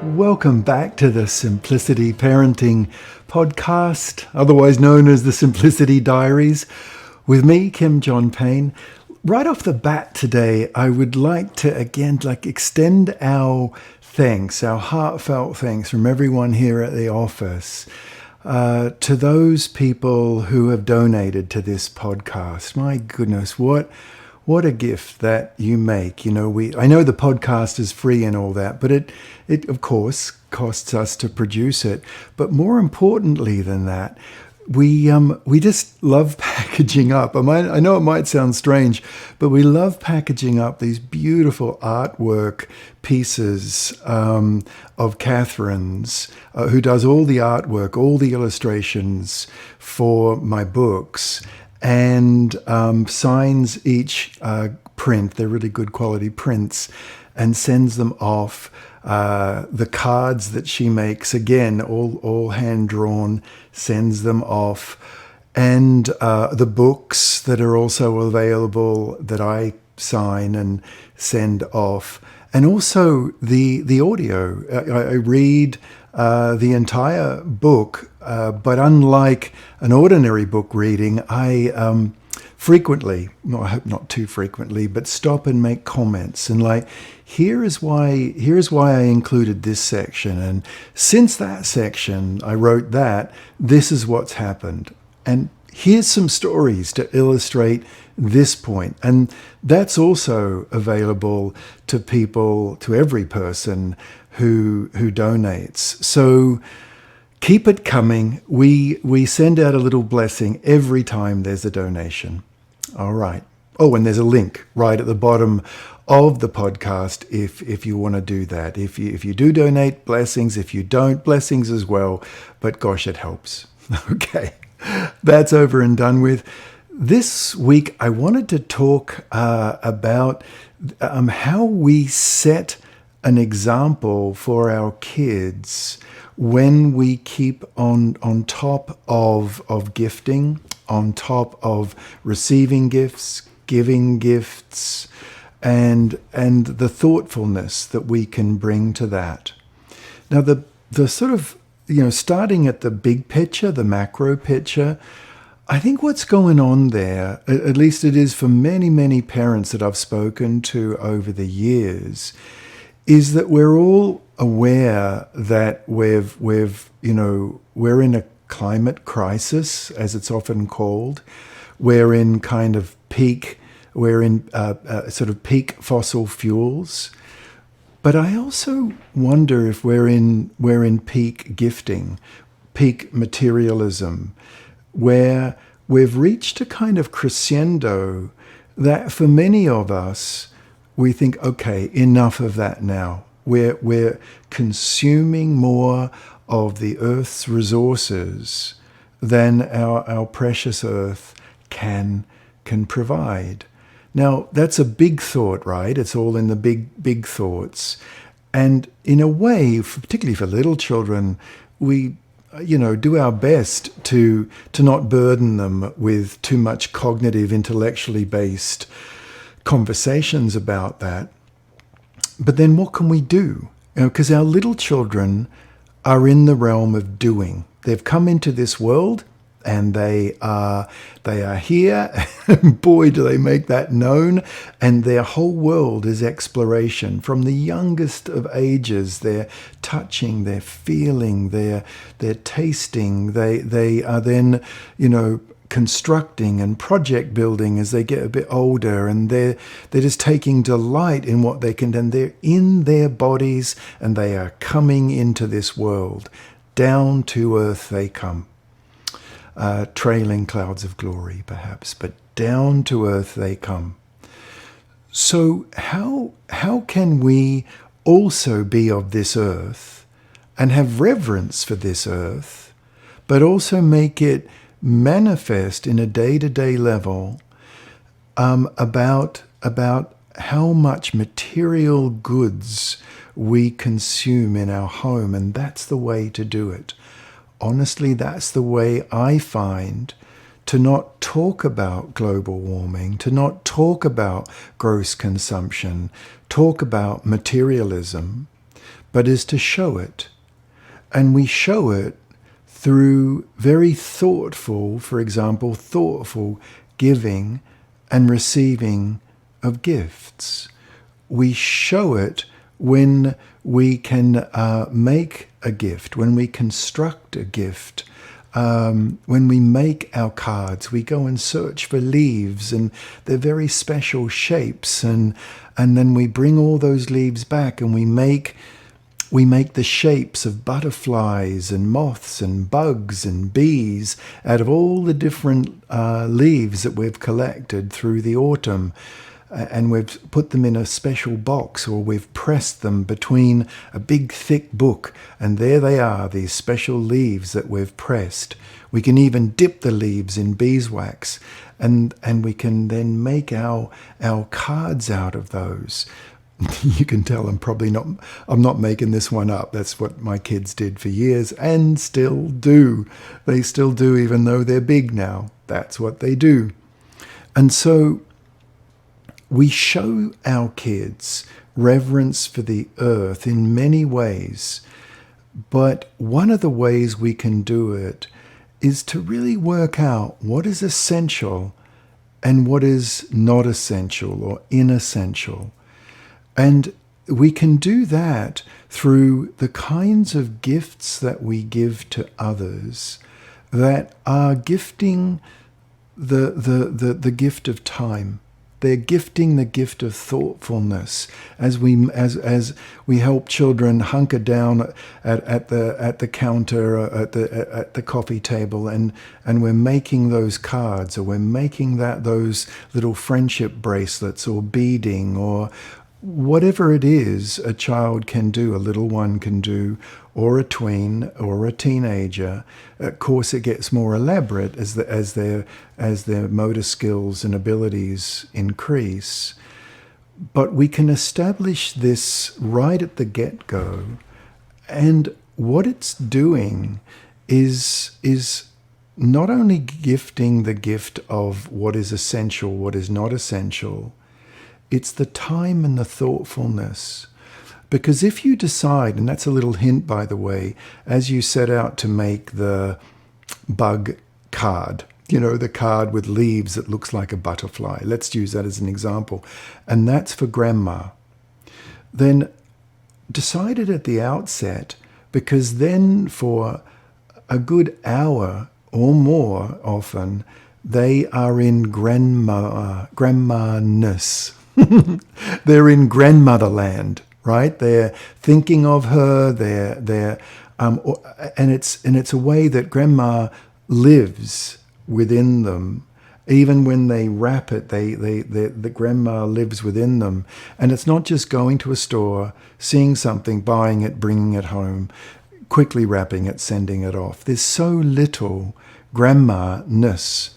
Welcome back to the Simplicity Parenting Podcast, otherwise known as the Simplicity Diaries, with me, Kim John Payne. Right off the bat today, I would like to again extend our thanks, our heartfelt thanks from everyone here at the office to those people who have donated to this podcast. My goodness, what a gift that you make. I know the podcast is free and all that, but it of course costs us to produce it. But more importantly than that, we just love packaging up. I know it might sound strange, but we love packaging up these beautiful artwork pieces of Catherine's, who does all the artwork, all the illustrations for my books, and signs each print. They're really good quality prints, and sends them off. The cards that she makes, again, all hand-drawn, sends them off. And the books that are also available that I sign and send off. And also the audio. I read the entire book, but unlike an ordinary book reading, I frequently, I hope not too frequently, but stop and make comments and here's why I included this section, and since that section I wrote that, this is what's happened, and here's some stories to illustrate this point. And that's also available to people, to every person who donates. So keep it coming. We send out a little blessing every time there's a donation. All right. Oh, and there's a link right at the bottom of the podcast if you want to do that. If you do donate, blessings. If you don't, blessings as well. But gosh, it helps. Okay, that's over and done with. This week, I wanted to talk about how we set an example for our kids when we keep on top of gifting, on top of receiving gifts, giving gifts, and the thoughtfulness that we can bring to that. Now, the sort of, starting at the big picture, the macro picture, I think what's going on there, at least it is for many, many parents that I've spoken to over the years, is that we're all aware that we're in a climate crisis, as it's often called. We're in kind of peak, sort of peak fossil fuels. But I also wonder if we're in peak gifting, peak materialism, where we've reached a kind of crescendo that for many of us, we think, okay, enough of that now. We're consuming more of the earth's resources than our precious earth can provide. Now, that's a big thought, right? It's all in the big thoughts. And in a way, particularly for little children, we do our best to not burden them with too much cognitive, intellectually based conversations about that. But then what can we do? Because our little children are in the realm of doing. They've come into this world and they are here. Boy, do they make that known. And their whole world is exploration. From the youngest of ages, they're touching, they're feeling, they're tasting. They are then, constructing and project building as they get a bit older, and they're just taking delight in what they can do. And they're in their bodies and they are coming into this world. Down to earth they come. Trailing clouds of glory, perhaps, but down to earth they come. So how can we also be of this earth and have reverence for this earth, but also make it manifest in a day-to-day level about how much material goods we consume in our home? And that's the way to do it. Honestly, that's the way I find to not talk about global warming, to not talk about gross consumption, talk about materialism, but is to show it. And we show it through very thoughtful, for example, thoughtful giving and receiving of gifts. We show it when we can make a gift, when we construct a gift, when we make our cards. We go and search for leaves, and they're very special shapes, and then we bring all those leaves back, and we make the shapes of butterflies and moths and bugs and bees out of all the different leaves that we've collected through the autumn. And we've put them in a special box, or we've pressed them between a big thick book, and there they are, these special leaves that we've pressed. We can even dip the leaves in beeswax, and we can then make our cards out of those. You can tell I'm not making this one up. That's what my kids did for years and still do. They still do, even though they're big now. That's what they do. And so we show our kids reverence for the earth in many ways, but one of the ways we can do it is to really work out what is essential and what is not essential or inessential. And we can do that through the kinds of gifts that we give to others that are gifting the gift of time. They're gifting the gift of thoughtfulness as we help children hunker down at the counter, at the coffee table, and we're making those cards, or we're making those little friendship bracelets, or beading, or whatever it is a child can do, a little one can do, or a tween, or a teenager. Of course, it gets more elaborate as their motor skills and abilities increase. But we can establish this right at the get-go, and what it's doing is not only gifting the gift of what is essential, what is not essential. It's the time and the thoughtfulness. Because if you decide, and that's a little hint, by the way, as you set out to make the bug card, the card with leaves that looks like a butterfly. Let's use that as an example. And that's for grandma. Then decide it at the outset, because then for a good hour or more often, they are in grandma-ness. They're in grandmotherland, right? They're thinking of her. And it's a way that grandma lives within them. Even when they wrap it, the grandma lives within them. And it's not just going to a store, seeing something, buying it, bringing it home, quickly wrapping it, sending it off. There's so little grandma-ness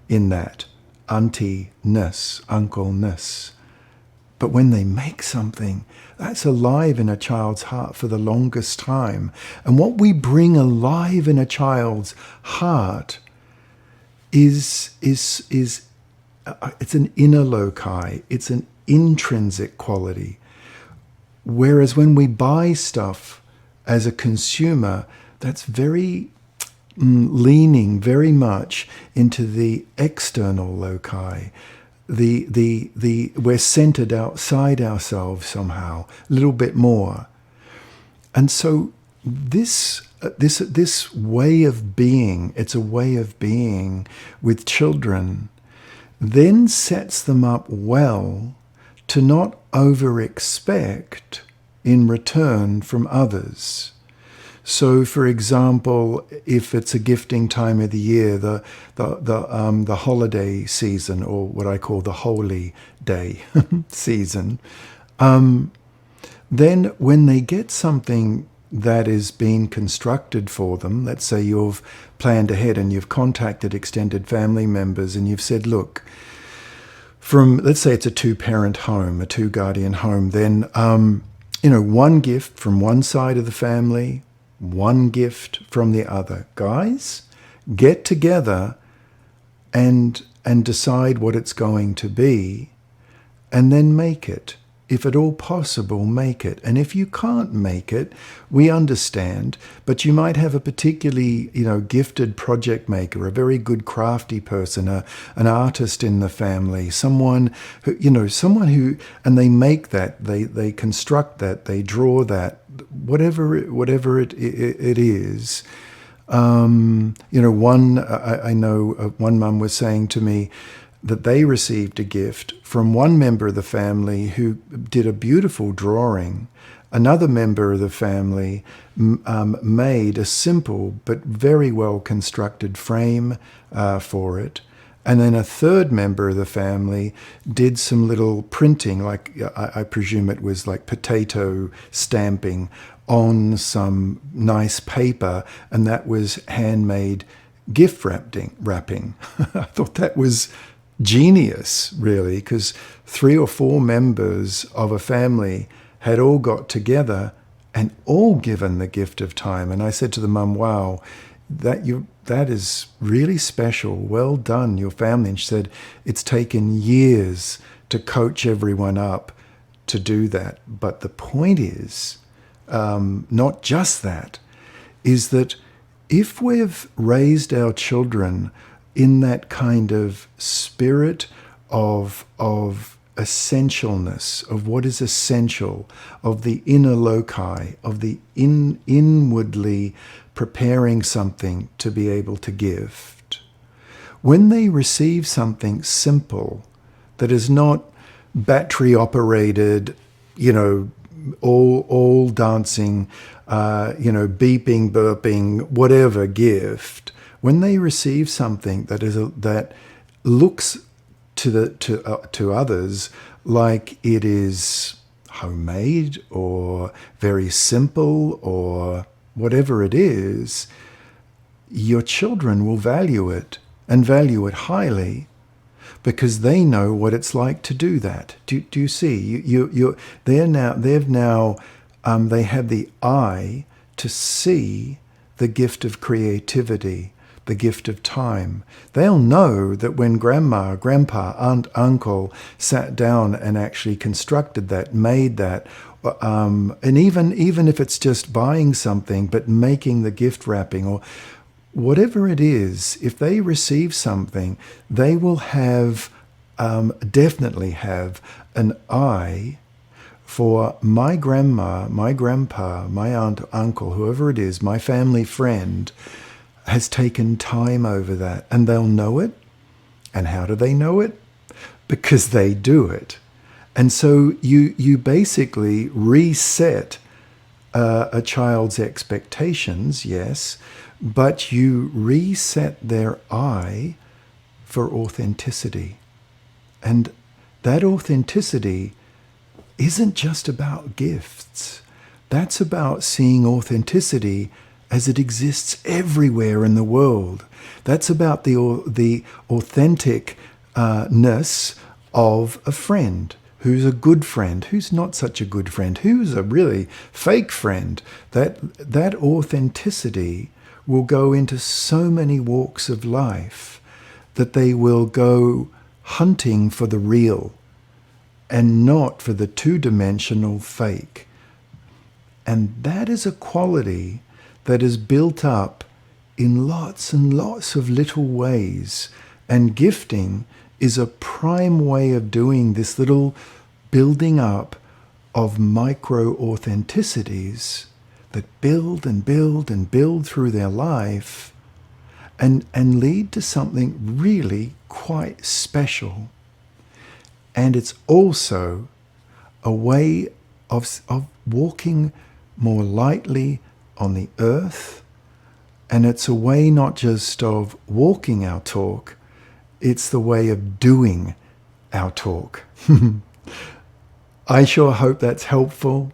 in that, auntie-ness, uncle-ness. But when they make something, that's alive in a child's heart for the longest time. And what we bring alive in a child's heart is it's an inner loci. It's an intrinsic quality. Whereas when we buy stuff as a consumer, that's very leaning very much into the external loci. We're centered outside ourselves somehow, a little bit more. And so this way of being, it's a way of being with children, then sets them up well to not over-expect in return from others. So, for example, if it's a gifting time of the year, the holiday season, or what I call the holy day season, then when they get something that is being constructed for them, let's say you've planned ahead and you've contacted extended family members and you've said, look, let's say it's a two-parent home, a two-guardian home, then one gift from one side of the family, one gift from the other. Guys, get together and decide what it's going to be, and then make it. if at all possible, make it. And if you can't make it, we understand, but you might have a particularly, gifted project maker, a very good crafty person, an artist in the family, someone who, and they make that, they construct that, they draw that, whatever it is. I know one mum was saying to me that they received a gift from one member of the family who did a beautiful drawing. Another member of the family made a simple but very well constructed frame for it. And then a third member of the family did some little printing, like I presume it was like potato stamping on some nice paper, and that was handmade gift wrapping. I thought that was genius, really, because 3 or 4 members of a family had all got together and all given the gift of time. And I said to the mum, wow, that is really special. Well done, your family. And she said, it's taken years to coach everyone up to do that. But the point is, not just that, is that if we've raised our children in that kind of spirit of essentialness, of what is essential, of the inner loci, of the inwardly preparing something to be able to give, when they receive something simple that is not battery operated, all dancing, beeping, burping, whatever gift, when they receive something that looks to others like it is homemade or very simple or whatever it is, your children will value it and value it highly, because they know what it's like to do that. Do you see? They have the eye to see the gift of creativity, the gift of time. They'll know that when grandma, grandpa, aunt, uncle sat down and actually constructed that, made that, and even if it's just buying something, but making the gift wrapping or whatever it is, if they receive something, they will definitely have an eye for my grandma, my grandpa, my aunt, uncle, whoever it is, my family friend, has taken time over that, and they'll know it. And how do they know it? Because they do it. And so you basically reset a child's expectations, yes, but you reset their eye for authenticity. And that authenticity isn't just about gifts. That's about seeing authenticity as it exists everywhere in the world. That's about the authenticness of a friend, who's a good friend, who's not such a good friend, who's a really fake friend. That authenticity will go into so many walks of life that they will go hunting for the real and not for the two-dimensional fake. And that is a quality that is built up in lots and lots of little ways. And gifting is a prime way of doing this little building up of micro-authenticities that build and build and build through their life and lead to something really quite special. And it's also a way of walking more lightly on the earth. And it's a way not just of walking our talk, it's the way of doing our talk. I sure hope that's helpful.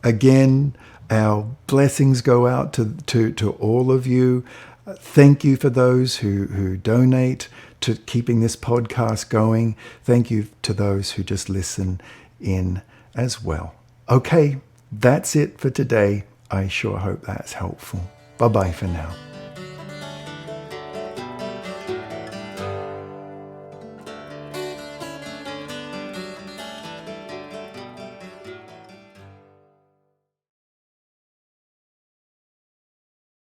Again, our blessings go out to all of you. Thank you for those who donate to keeping this podcast going. Thank you to those who just listen in as well. Okay, that's it for today. I sure hope that's helpful. Bye-bye for now.